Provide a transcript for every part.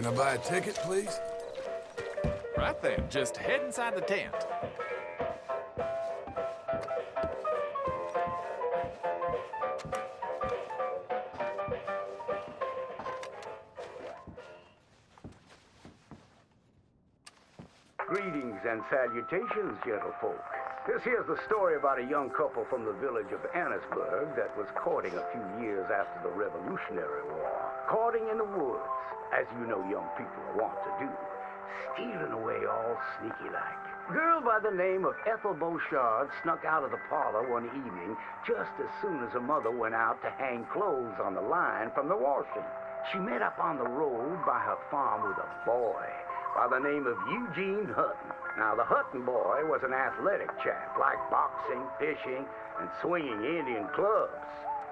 Can I buy a ticket, please? Right then, just head inside the tent. Greetings and salutations, gentlefolk. This here's the story about a young couple from the village of Annisburg that was courting a few years after the Revolutionary War. Courting in the woods, as you know young people want to do. Stealing away all sneaky-like. Girl by the name of Ethel Beauchard snuck out of the parlor one evening just as soon as her mother went out to hang clothes on the line from the washing. She met up on the road by her farm with a boy by the name of Eugene Hutton. Now, the Hutton boy was an athletic chap, like boxing, fishing, and swinging Indian clubs.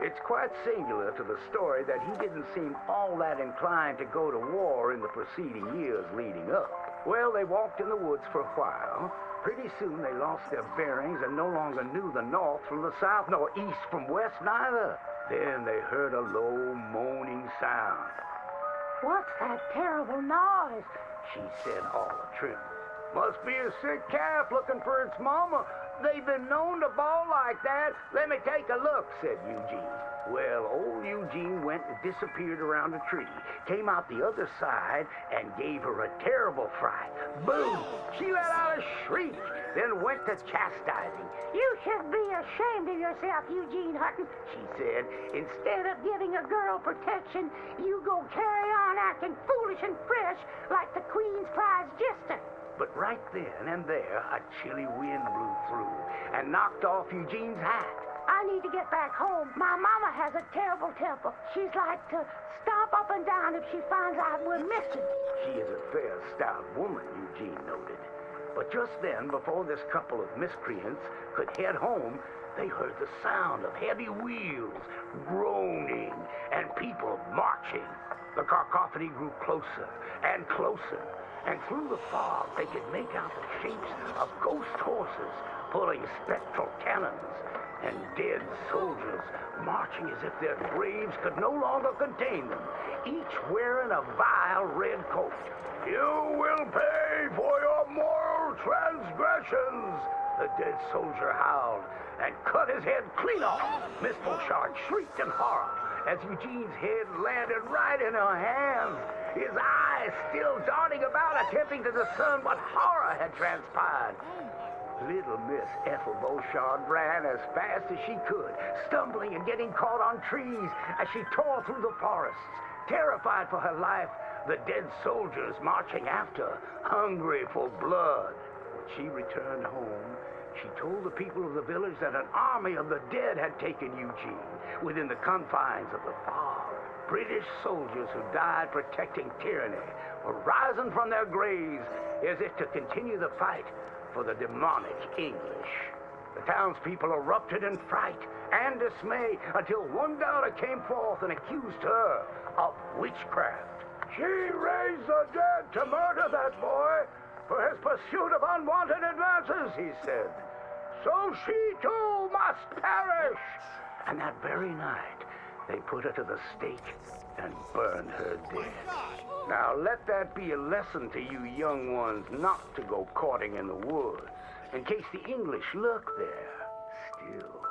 It's quite singular to the story that he didn't seem all that inclined to go to war in the preceding years leading up. Well, they walked in the woods for a while. Pretty soon they lost their bearings and no longer knew the north from the south, nor east from west neither. Then they heard a low moaning sound. What's that terrible noise? She said, all a-trim. Must be a sick calf looking for its mama. They've been known to bawl like that. Let me take a look, said Eugene. Well, old Eugene went and disappeared around a tree, came out the other side, and gave her a terrible fright. Boom! She let out a shriek, then went to chastising. You should be ashamed of yourself, Eugene Hutton, she said. Instead of giving a girl protection, you go carry on acting foolish and fresh like the Queen's prize jester. But right then and there, a chilly wind blew through and knocked off Eugene's hat. I need to get back home. My mama has a terrible temper. She's like to stomp up and down if she finds out we're missing. She is a fair, stout woman, Eugene noted. But just then, before this couple of miscreants could head home, they heard the sound of heavy wheels, groaning, and people marching. The cacophony grew closer and closer, and through the fog they could make out the shapes of ghost horses pulling spectral cannons, and dead soldiers marching as if their graves could no longer contain them, each wearing a vile red coat. You will pay for your moral transgressions, the dead soldier howled, and cut his head clean off. Miss Beauchard shrieked in horror as Eugene's head landed right in her hands, his eyes still darting about, attempting to discern what horror had transpired. Little Miss Ethel Beauchard ran as fast as she could, stumbling and getting caught on trees as she tore through the forests. Terrified for her life, the dead soldiers marching after, hungry for blood. When she returned home, she told the people of the village that an army of the dead had taken Eugene within the confines of the fog. British soldiers who died protecting tyranny were rising from their graves as if to continue the fight for the demonic English. The townspeople erupted in fright and dismay until one doubter came forth and accused her of witchcraft. She raised the dead to murder that boy for his pursuit of unwanted advances, he said. So she too must perish. And that very night, they put her to the stake and burned her dead. Now let that be a lesson to you young ones not to go courting in the woods, in case the English lurk there still.